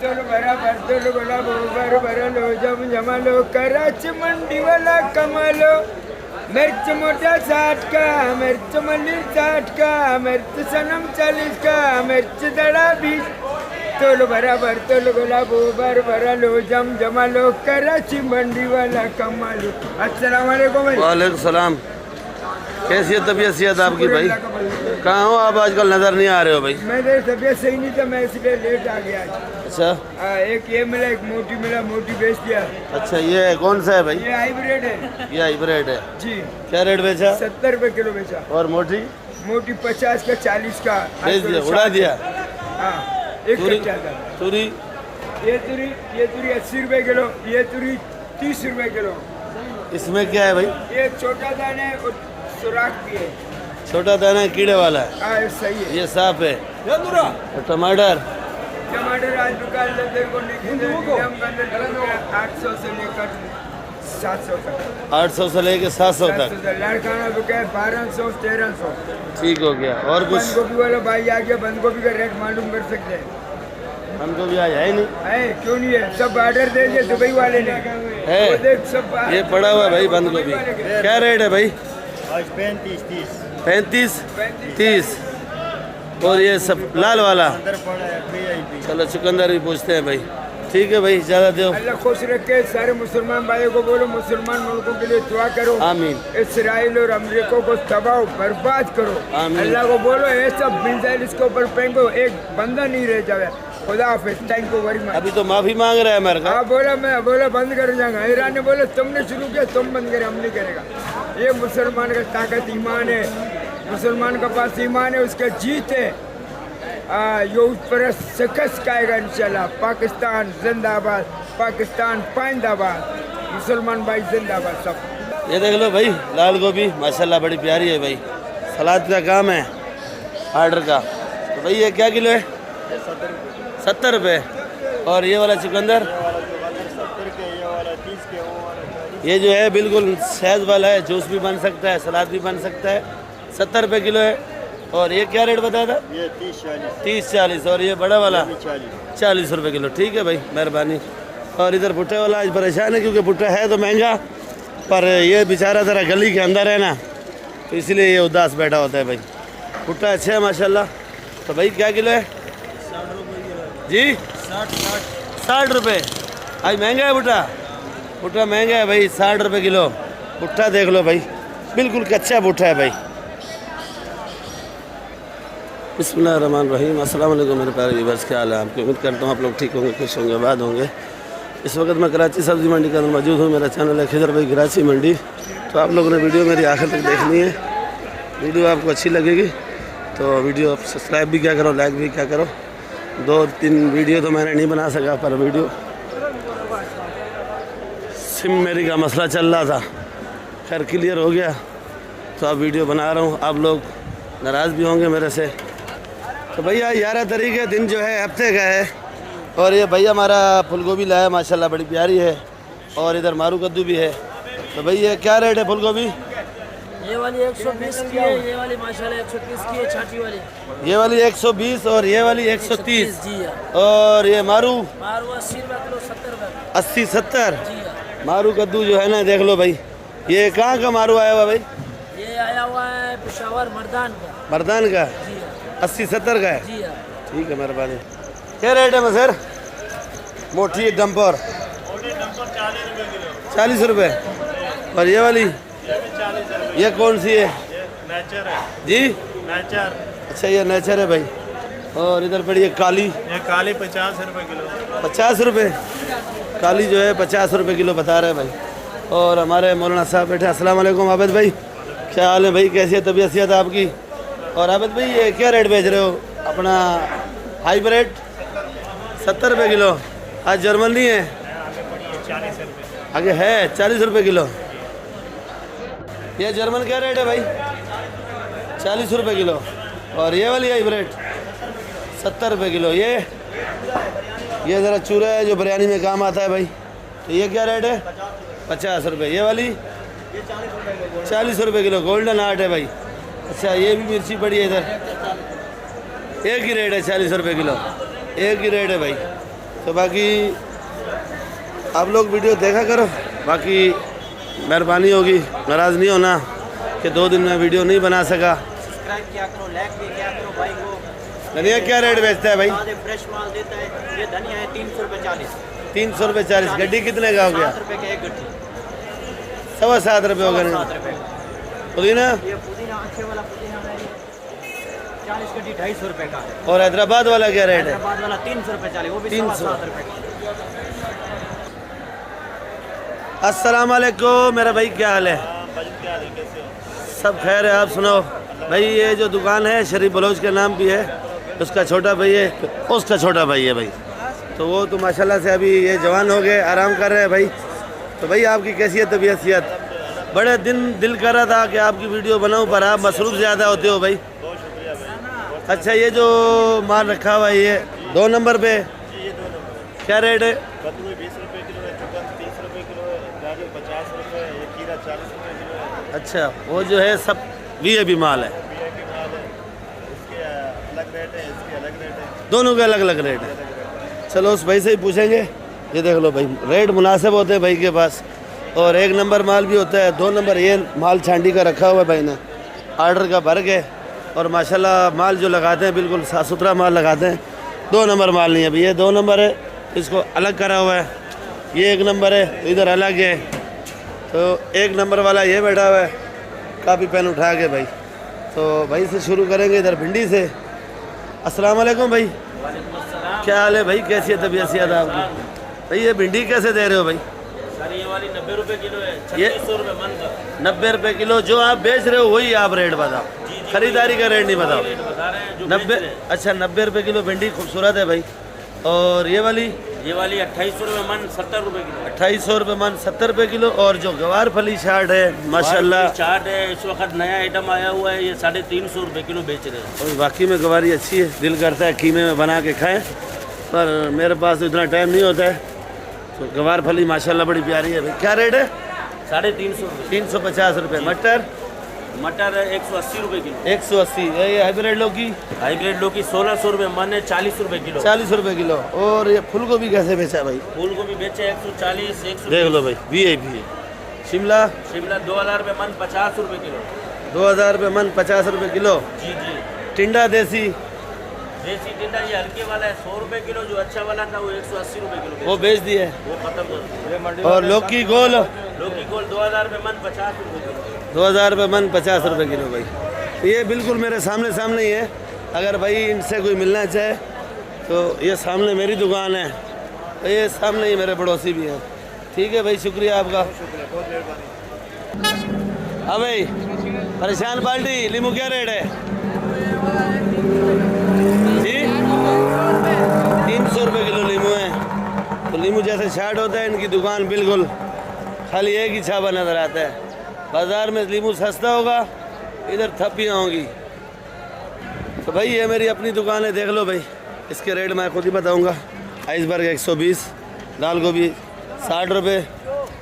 बर्तन भरा बर्तन बड़ा बोबर भरा लो जम जमा लो कराची मंडी वाला कमालो मिर्च मोटा 60 का मिर्च मल्ली 60 का मिर्च सनम 40 का मिर्च दड़ा 20 तोलो भरा बर्तन गोला बोबर भरा लो जम जमा लो कराची मंडी वाला कमालो। अस्सलाम वालेकुम भाई। वालेकुम सलाम। कैसी है तबीयत सेहत आपकी भाई? कहाँ हो आप? आजकल नजर नहीं आ रहे हो भाई। मेरी तबीयत सही नहीं था, मैं इसलिए लेट आ गया। अच्छा, एक ये मिला, एक मोटी मिला, मोटी बेच दिया। अच्छा, ये कौन सा है भाई? ये हाइब्रिड है। ये हाइब्रिड है जी। क्या रेट बेचा? 70 रुपए किलो बेचा। और मोटी? मोटी 50 का 40 का बेच दिया, उड़ा दिया। हाँ, एक तुरी? कट्टा था। तुरी? ये तुरी 80 रुपए किलो, ये तुरी 30 रुपए किलो। इसमें क्या है भाई? ये छोटा दाना है और सुराख भी है। छोटा दाना कीड़े वाला है। हाँ, ये सही है। ये साफ है। और टमाटर? टमाटर आज दुकान से को निकले 800 से लेकर 700 तक। 800 से लेके 700 तक। लड़काना बिका है 1200 1300। ठीक हो गया। और कुछ? बंद गोभी वाला भाई आ गया, बंद गोभी का रेट मालूम कर सकते हैं। हमको भी आज है ही नहीं। है क्यों नहीं है? सब ऑर्डर दे दिए दुबई वाले ने। है वो देख सब ये पड़ा हुआ है भाई बंद गोभी। क्या रेट है भाई? आज 35-30 35 30। और ये सब लाल वाला? अंदर पड़ा है VIP। चलो चुकंदर भी पूछते हैं भाई। ठीक है भाई, ज़्यादा दो। अल्लाह खुश रखे। सारे मुसलमान भाइयों को बोलो मुसलमान मुल्कों के लिए दुआ करो। आमीन। इसराइल और अमेरिका को तबाह बर्बाद करो। आमीन। अल्लाह को बोलो ये सब मिसाइल इसके ऊपर फेंको, एक बंदा नहीं रह जाए। खुदा हाफिज, थैंक यू वेरी मच। अभी तो माफी मांग रहा है मेरे का। हाँ बोला, मैं बोला बंद कर जाऊंगा। ईरान ने बोला तुमने शुरू किया, तुम बंद करे, हम नहीं करेगा। ये मुसलमान का ताकत ईमान है, मुसलमान के पास ईमान है, उसका जीत है। ये उस पर शिकस्त खाएगा इंशाल्लाह। पाकिस्तान जिंदाबाद, पाकिस्तान पाइंदाबाद, मुसलमान भाई जिंदाबाद सब। ये देख लो भाई, लाल गोभी माशाल्लाह बड़ी प्यारी है भाई। सलाद का काम है ऑर्डर का। तो भाई ये क्या किलो है? 70 रुपये। और ये वाला चुकंदर? 70 के, ये वाला 30 के, वो वाला 40। ये जो है बिल्कुल सहज वाला है, जूस भी बन सकता है, सलाद भी बन सकता है। 70 रुपये किलो है। और ये क्या रेट बताया था? ये 30-40। 30-40। और ये बड़ा वाला? 40 रुपये किलो। ठीक है भाई, मेहरबानी। और इधर भुट्टे वाला आज परेशान है क्योंकि भुट्टा है तो महंगा, पर ये बेचारा ज़रा गली के अंदर है ना, तो इसलिए ये उदास बैठा होता है भाई। भुट्टा अच्छा है माशाल्लाह। तो भाई क्या किलो है? 60 रुपये जी? 60 रुपये। आज महंगा है भुट्टा? भुट्टा महंगा है भाई, 60 रुपये किलो। भुट्टा देख लो भाई, बिल्कुल कच्चा भुट्टा है भाई। बिस्मिल्लाहिर्रहमानिर्रहीम। अस्सलाम वालेकुम मेरे प्यारे व्यूअर्स, क्या हाल है आपकी? उम्मीद करता हूँ आप लोग ठीक होंगे, खुश होंगे, आबाद होंगे। इस वक्त मैं कराची सब्ज़ी मंडी के अंदर मौजूद हूँ। मेरा चैनल है खिजर भाई कराची मंडी। तो आप लोगों ने वीडियो मेरी आखिर तक देखनी है। वीडियो आपको अच्छी लगेगी तो वीडियो आप सब्सक्राइब भी क्या करो, लाइक भी क्या करो। 2-3 वीडियो तो मैंने नहीं बना सका, पर वीडियो सिम मेरी का मसला चल रहा था, खैर क्लियर हो गया तो अब वीडियो बना रहा हूँ। आप लोग नाराज़ भी होंगे मेरे से। तो भैया 11 तारीख है, दिन जो है हफ्ते का है। और ये भैया हमारा फूलगोभी लाया माशाल्लाह बड़ी प्यारी है। और इधर मारू कद्दू भी है। तो भैया क्या रेट है फूलगोभी? ये वाली 120 की है, ये वाली माशाल्लाह 130 की है, छाटी वाली। ये वाली 120 और ये वाली 130 जी है। और ये मारू? मारू 80 रुपये किलो, 70 रुपये 80-70। जी है। मारू कद्दू जो है ना, देख लो भाई। ये कहाँ का मारू आया हुआ भाई? ये आया हुआ है पेशावर मर्दान का। मर्दान का? जी है। 80-70 का है। जी है। ठीक है, मेहरबानी। क्या रेट है मसर? मोटी डंपर? 40 रुपये। और ये वाली? ये कौन सी है? नेचर है जी? नेचर। अच्छा, ये नेचर है भाई। और इधर पड़ी है काली? ये काली 50 रुपये किलो। 50 रुपये काली जो है 50 रुपये किलो बता रहे हैं भाई। और हमारे मौलाना साहब बैठे। अस्सलाम वालेकुम आबिद भाई, क्या हाल है भाई? कैसी है तबीयत सेहत आपकी? और आबिद भाई ये क्या रेट बेच रहे हो अपना हाइब्रिड? 70 रुपये किलो। आज जर्मन नहीं है? 40 रुपये। आगे है 40 रुपये किलो। ये जर्मन क्या रेट है भाई? 40 रुपये किलो। और ये वाली हाइब्रिड 70 रुपये किलो। ये ज़रा चूरा है जो बिरयानी में काम आता है भाई। तो ये क्या रेट है? 50 रुपये। ये वाली 40 रुपये किलो, गोल्डन आर्ट है भाई। अच्छा, ये भी मिर्ची पड़ी है इधर। एक ही रेट है 40 रुपये किलो, एक ही रेट है भाई। तो बाकी आप लोग वीडियो देखा करो, बाकी मेहरबानी होगी, नाराज़ नहीं होना कि 2 दिन में वीडियो नहीं बना सका। सब्सक्राइब किया करो, लाइक भी किया करो भाई को। धनिया क्या रेट बेचता है भाई? फ्रेश माल देता है। ये धनिया है 300 रुपये 40। 300 रुपये 40। गड्डी कितने का हो गया? 7 रुपये का एक गड्डी। 7.25 रुपये हो गए। 7 रुपये। पुदीना? ये पुदीना अच्छे वाला पुदीना है 40 गड्डी 250 रुपये का है। और हैदराबाद वाला क्या रेट है? हैदराबाद वाला 300 रुपये 40, वो भी 7 रुपये का। अस्सलाम वालेकुम मेरा भाई, क्या हाल है? सब खैर है, आप सुनाओ भाई। ये जो दुकान है शरीफ बलोच के नाम भी है, उसका छोटा भाई है, उसका छोटा भाई है भाई। तो वो तो माशाल्लाह से अभी ये जवान हो गए, आराम कर रहे हैं भाई। तो भाई आपकी कैसी है तबीयत सेहत? बड़े दिन दिल कर रहा था कि आपकी वीडियो बनाऊं, पर आप मसरूफ़ ज़्यादा होते हो भाई। अच्छा, ये जो माल रखा हुआ है ये 2 नंबर पे क्या रेट है? 20 रुपये किलो है, चुकंदर 30 रुपये किलो है, गाजर 50 रुपये है, ये खीरा 40 रुपये किलो है। अच्छा, वो जो है सब वीआईपी माल है, वीआईपी माल है, इसके अलग रेट है, इसके अलग रेट है, दोनों के अलग अलग रेट है। चलो उस भाई से ही पूछेंगे। ये देख लो भाई, रेट मुनासिब होते हैं भाई के पास, और 1 नंबर माल भी होता है, 2 नंबर ये माल छांडी का रखा हुआ है भाई ने, आर्डर का भर के। और माशाल्लाह माल जो लगाते हैं बिल्कुल साफ़ सुथरा माल लगाते हैं। 2 नंबर माल नहीं है अभी, ये 2 नंबर है, इसको अलग करा हुआ है। ये 1 नंबर है, तो इधर अलग है। तो 1 नंबर वाला ये बैठा हुआ है, काफ़ी पेन उठा के भाई। तो भाई से शुरू करेंगे इधर भिंडी से। अस्सलाम वालेकुम भाई, क्या हाल है भाई? कैसी है तबीयत सेहत आपकी? भाई ये भिंडी कैसे दे रहे हो भाई? सर ये वाली 90 रुपये किलो है, ये 3600 रुपये मन का। 90 रुपये किलो। जो आप बेच रहे हो वही आप रेट बताओ, खरीदारी का रेट नहीं बताओ। रेट बता रहे हैं जो 90, अच्छा 90 रुपये किलो भिंडी, खूबसूरत है भाई। और ये वाली 2800 रुपये मन, 70 रुपये किलो। 2800 रुपये मन, 70 रुपये किलो। और जो गवार फली चाट है माशाल्लाह, चाट है, इस वक्त नया आइटम आया हुआ है, ये 350 रुपये किलो बेच रहे हैं। और वाकई में गवारी अच्छी है, दिल करता है कीमे में बना के खाएं, पर मेरे पास तो इतना टाइम नहीं होता है। तो गवार फली माशाल्लाह बड़ी प्यारी है भाई। क्या रेट है? 350 रुपये। 350 रुपये। मटर? मटर 180 रुपये किलो। 180। ये हाइब्रिड लौकी? हाइब्रिड लौकी 1600 रुपये मन है, 40 रुपये किलो। 40 रुपये किलो। और ये फूल गोभी कैसे बेचा भाई? फूल गोभी बेचे 140, 100। देख लो भाई, वीआईपी है। शिमला? शिमला 2000 रुपये मन, 50 रुपये किलो। 2000 रुपये मन, 50 रुपये किलो। जी जी। टिंडा देसी? देसी टिंडा ये हल्के वाला है 100 रुपये किलो, जो अच्छा वाला था वो 180 रुपये किलो। वो बेच दिए। वो खत्म कर दिया। और लौकी गोल? लौकी गोल 2000 रुपये मन, 50 रुपये किलो। 2000 रुपये मन, 50 रुपये किलो भाई। तो ये बिल्कुल मेरे सामने सामने ही है। अगर भाई इनसे कोई मिलना चाहे तो ये सामने मेरी दुकान है, तो ये सामने ही मेरे पड़ोसी भी हैं। ठीक है भाई, शुक्रिया आपका। हाँ भाई, परेशान पार्टी लीमू क्या रेट है जी? 300 रुपये किलो लीमू है। तो लीमू जैसे चाट होता है, इनकी दुकान बिल्कुल खाली एक ही छापा नज़र आता है। बाज़ार में लीमू सस्ता होगा, इधर थप्पियाँ होंगी। तो भाई ये मेरी अपनी दुकान है, देख लो भाई। इसके रेट मैं खुद ही बताऊंगा। आइसबर्ग 120, दाल गोभी 60 रुपये,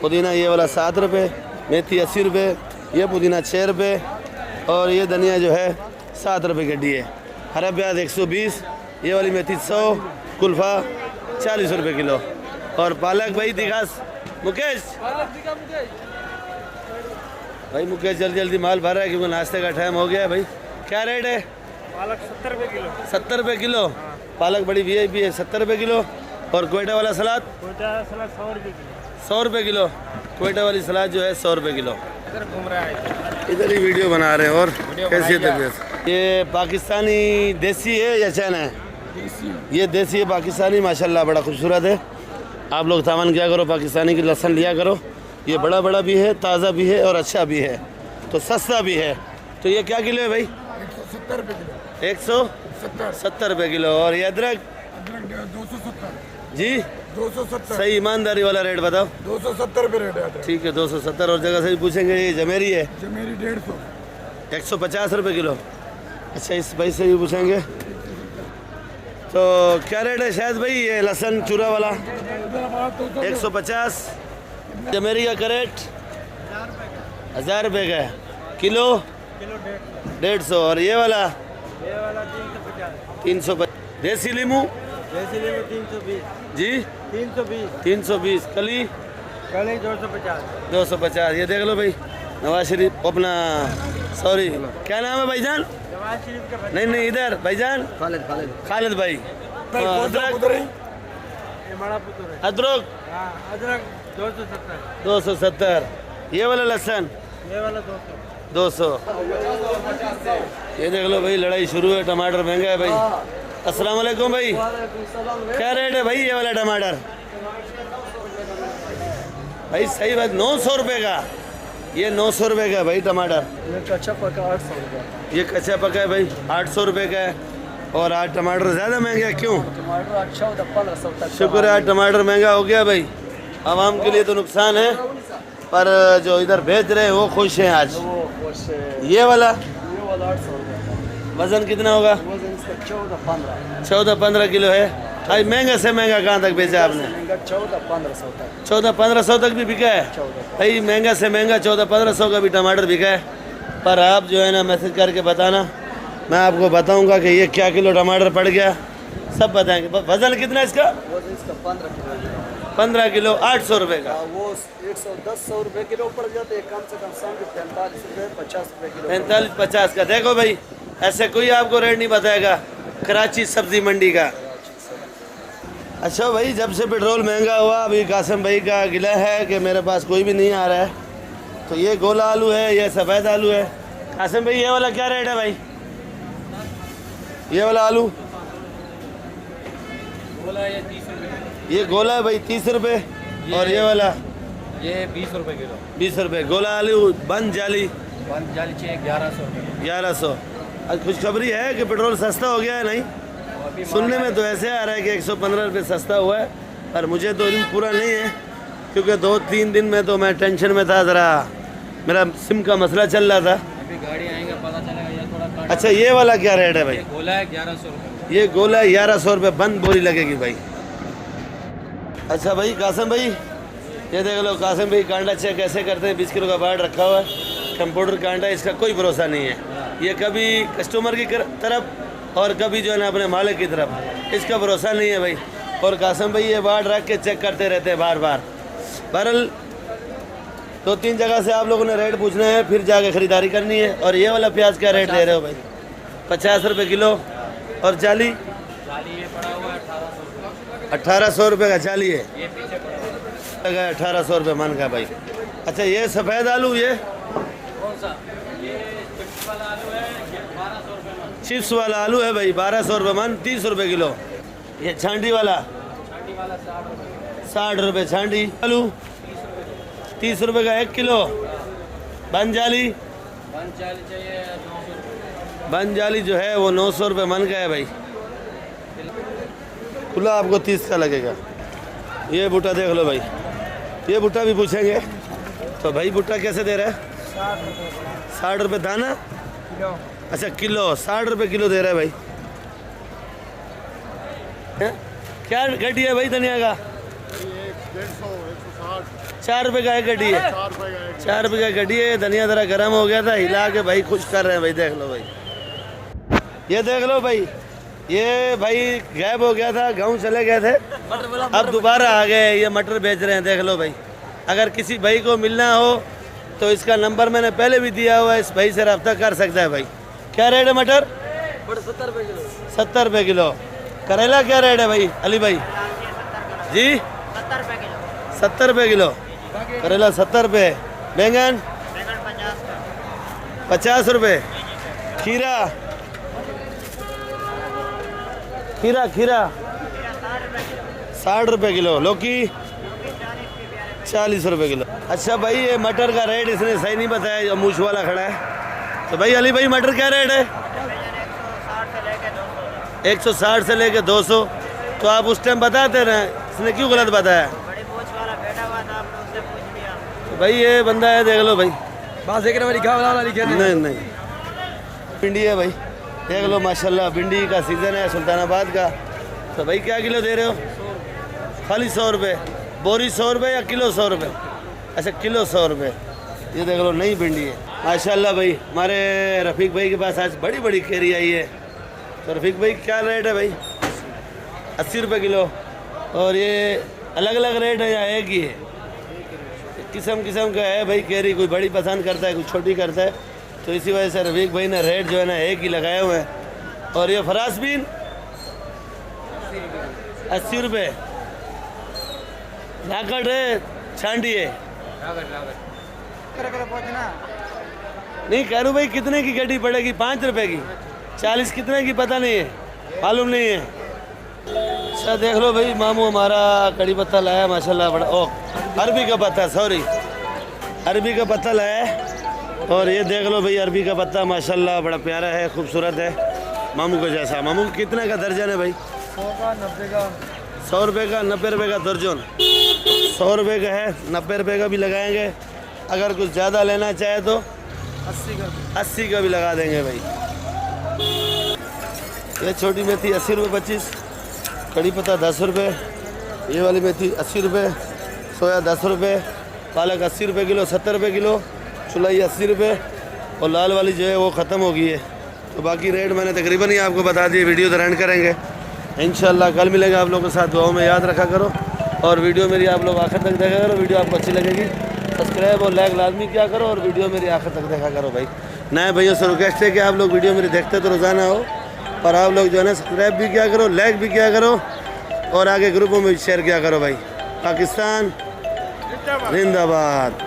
पुदीना ये वाला 7 रुपये, मेथी 80 रुपये, ये पुदीना 6 रुपये, और ये धनिया जो है 7 रुपये गड्डी है। हरा प्याज 120, ये वाली मेथी 100, कुल्फ़ा 40 रुपये किलो। और पालक भाई दिखा मुकेश, भाई मुकेश जल्दी जल्दी माल भर रहा है क्योंकि नाश्ते का टाइम हो गया है भाई। क्या रेट है? पालक 70 रुपये किलो। 70 रुपये किलो। पालक बड़ी वीआईपी है, 70 रुपये किलो। और कोयटा वाला सलाद? कोयटा सलाद 100 रुपये किलो। 100 रुपये किलो। कोयटा वाली सलाद जो है 100 रुपये किलो। इधर घूम रहा है, इधर ही वीडियो बना रहे हैं। और कैसी है तबीयत? ये पाकिस्तानी देसी है या चाइना है? ये देसी है पाकिस्तानी, माशाल्लाह बड़ा खूबसूरत है। आप लोग सामान क्या करो, पाकिस्तानी की लहसुन लिया करो। ये बड़ा बड़ा भी है, ताज़ा भी है और अच्छा भी है, तो सस्ता भी है। तो ये क्या किलो है भाई? 170 रुपये किलो। 170 रुपये किलो। और ये अदरक? 270 जी 270 सही ईमानदारी वाला रेट बताओ। 270 रुपये रेट है। ठीक है 270। और जगह से भी पूछेंगे। ये जमेरी है मेरी 150 150 रुपये किलो। अच्छा, इस भाई से भी पूछेंगे। तो क्या रेट है शायद भाई ये लहसुन चूरा वाला? 150। जमेरी का करेट 1000 रुपये का है। किलो 150। और ये वाला 350। देसी लीमू जैसे ले लो 320 जी 320 320। कली कल 250 250। ये देख लो भाई नवाज शरीफ अपना, सॉरी क्या नाम है भाईजान? नवाज शरीफ का नहीं इधर भाईजान खालिद भाई। अदरक ये बड़ा पुत्र है। अदरक हाँ अदरक 270 270। ये वाला लहसुन ये वाला 200 200। ये देख लो भाई लड़ाई शुरू है, टमाटर महंगा है भाई। अस्सलाम वालेकुम भाई, क्या रेट है भाई ये वाला टमाटर? भाई सही बात, 900 रुपये का। ये 900 रुपये का है भाई टमाटर। ये कच्चा पका 800 रुपये। ये कच्चा पका है भाई 800 रुपये का है। और आज टमाटर ज़्यादा महंगा है, क्यों? टमाटर अच्छा होता 1500 तक। शुक्र है आज टमाटर महंगा हो गया भाई। आवाम के लिए तो नुकसान है, पर जो इधर भेज रहे हैं वो खुश हैं आज। ये वाला 800 रुपये। वज़न कितना होगा? वजन इसका 14-15 14-15 किलो है। भाई महंगा से महंगा कहाँ तक बेचा आपने? 14-1500 तक। 1400-1500 तक भी बिका है भाई। महंगा से महंगा 1400-1500 का भी टमाटर बिका है। पर आप जो है ना मैसेज करके बताना, मैं आपको बताऊंगा कि ये क्या किलो टमाटर पड़ गया, सब बताएंगे। वज़न कितना है इसका? वजन इसका 15 किलो। 15 किलो 800 रुपये का। वो 110 रुपये किलो पड़ जाते हैं, कम से कम 45 रुपये 50 रुपये किलो। 45-50 का। देखो भाई ऐसे कोई आपको रेट नहीं बताएगा कराची सब्जी मंडी का। अच्छा भाई जब से पेट्रोल महंगा हुआ, अभी कासिम भाई का गिला है कि मेरे पास कोई भी नहीं आ रहा है। तो ये गोला आलू है, ये सफ़ेद आलू है। कासिम भाई ये वाला क्या रेट है भाई? ये वाला आलू बोला ये 30 रुपये। ये गोला है भाई 30 रुपये। और ये वाला ये 20 रुपये किलो। 20 रुपये। गोला आलू बंद जाली 1100 रुपये। 1100। आज खुशखबरी है कि पेट्रोल सस्ता हो गया है। नहीं सुनने में तो ऐसे आ रहा है कि 115 रुपये सस्ता हुआ है, पर मुझे तो इल्म पूरा नहीं है, क्योंकि 2-3 दिन में तो मैं टेंशन में था, ज़रा मेरा सिम का मसला चल रहा था। अभी गाड़ी आएंगे पता चलेगा ये थोड़ा कट। अच्छा ये वाला क्या रेट है भाई? बोला है 1100 रुपये। ये गोला 1100 रुपये बंद बोरी लगेगी भाई। अच्छा भाई कासिम भाई ये देख लो, कासिम भाई कांडा चेक कैसे करते हैं। 20 किलो का बाट रखा हुआ है, कंप्यूटर कांडा, इसका कोई भरोसा नहीं है। ये कभी कस्टमर की तरफ और कभी जो है ना अपने मालिक की तरफ, इसका भरोसा नहीं है भाई। और कासिम भाई ये बाट रख के चेक करते रहते हैं बार बार। बहरहाल 2-3 जगह से आप लोगों ने रेट पूछना है, फिर जाके ख़रीदारी करनी है। और ये वाला प्याज क्या रेट दे रहे हो भाई? 50 रुपये किलो। और जाली? ये पड़ा हुआ है 1800 रुपये का जाली है। ये पीछे पड़ा 1800 रुपये मन का भाई। अच्छा ये सफ़ेद आलू ये कौन सा? ये चिप्स वाला आलू है, ये 1200 रुपये मन। चिप्स वाला आलू है भाई 1200 रुपये मन, 30 रुपये किलो। ये छांडी वाला 60 रुपये छांडी। आलू 30 रुपये का 1 किलो। बंजाली? बंचाली चाहिए 900 रुपये। बंजाली जो है वो 900 रुपये मन का है भाई। खुला आपको 30 का लगेगा। ये भुट्टा देख लो भाई, ये भुट्टा भी पूछेंगे। तो भाई भुट्टा कैसे दे रहा है? 60 रुपये दाना? अच्छा किलो 60 रुपये किलो दे रहा है भाई। हैं? क्या गड्डी है भाई धनिया का? 4 रुपये का एक गड्डी है। 4 रुपये का गड्डी है। धनिया ज़रा गर्म हो गया था, हिला के भाई खुश कर रहे हैं भाई। देख लो भाई, ये देख लो भाई, ये भाई गायब हो गया था, गाँव चले गए थे, अब दोबारा आ गए। ये मटर बेच रहे हैं, देख लो भाई। अगर किसी भाई को मिलना हो तो इसका नंबर मैंने पहले भी दिया हुआ है, इस भाई से रब्ता कर सकता है भाई। क्या रेट है मटर? 70 रुपये किलो। 70 रुपये किलो। करेला क्या रेट है भाई अली भाई? जी 70 रुपये किलो करेला 70 रुपये। बैंगन 50 रुपये। खीरा खीरा खीरा 60 रुपये किलो। लौकी 40 रुपये किलो। अच्छा भाई ये मटर का रेट इसने सही नहीं बताया, जो मूछ वाला खड़ा है। तो भाई अली भाई मटर क्या रेट है? 160 से लेके 200। तो आप उस टाइम बताते ना, इसने क्यों गलत बताया? तो भाई ये बंदा है, देख लो भाई। नहीं भिंडी है भाई, देख लो माशाल्लाह, भिंडी का सीज़न है सुल्तानाबाद का। तो भाई क्या किलो दे रहे हो? खाली 100 रुपये। बोरी 100 रुपये या किलो 100 रुपये? अच्छा किलो 100 रुपये। ये देख लो नई भिंडी है माशाल्लाह भाई। हमारे रफ़ीक भाई के पास आज बड़ी बड़ी केरी आई है। तो रफ़ीक भाई क्या रेट है भाई? 80 रुपये किलो। और ये अलग अलग रेट है या एक ही है? किस्म किस्म का है भाई केरी, कोई बड़ी पसंद करता है, कोई छोटी करता है, तो इसी वजह से रफीक भाई ने रेट जो है ना एक ही लगाए हुए हैं। और ये फरास बीन 80 रुपये। लाकड़ है, छांडी है, नहीं कह भाई कितने की गड्डी पड़ेगी? 5 रुपए की, 40 कितने की पता नहीं है, मालूम नहीं है। अच्छा देख लो भाई, मामू हमारा कड़ी पत्ता लाया माशाल्लाह बड़ा। ओ अरबी का पत्ता, सॉरी अरबी का पत्ता लाया है। और ये देख लो भाई अरबी का पत्ता माशाल्लाह बड़ा प्यारा है, खूबसूरत है, मामू को जैसा। मामू कितने का दर्जन है भाई? 100 का, 90 का। 100 रुपये का, 90 रुपये का दर्जन। 100 रुपये का है, 90 रुपये का भी लगाएंगे। अगर कुछ ज़्यादा लेना चाहे तो 80 का भी लगा देंगे भाई। ये छोटी मेथी 80 रुपये 25, कड़ी पत्ता 10 रुपये, ये वाली मेथी 80 रुपये, सोया 10 रुपये, पालक 80 रुपये किलो, 70 रुपये किलो, चुलाई 80 रुपये, और लाल वाली जो है वो ख़त्म हो गई है। तो बाकी रेट मैंने तकरीबन ही आपको बता दिए। वीडियो तो एंड करेंगे इंशाल्लाह, कल मिलेंगे आप लोगों के साथ। दुआओं में याद रखा करो, और वीडियो मेरी आप लोग आखिर तक देखा करो। वीडियो आपको अच्छी लगेगी सब्सक्राइब और लाइक लाजमी किया करो, और वीडियो मेरी आखिर तक देखा करो भाई। नए भाइयों से रिक्वेस्ट है कि आप लोग वीडियो मेरी देखते तो रोज़ाना हो, और आप लोग जो है ना सब्सक्राइब भी किया करो, लाइक भी किया करो, और आगे ग्रुपों में शेयर किया करो भाई। पाकिस्तान जिंदाबाद।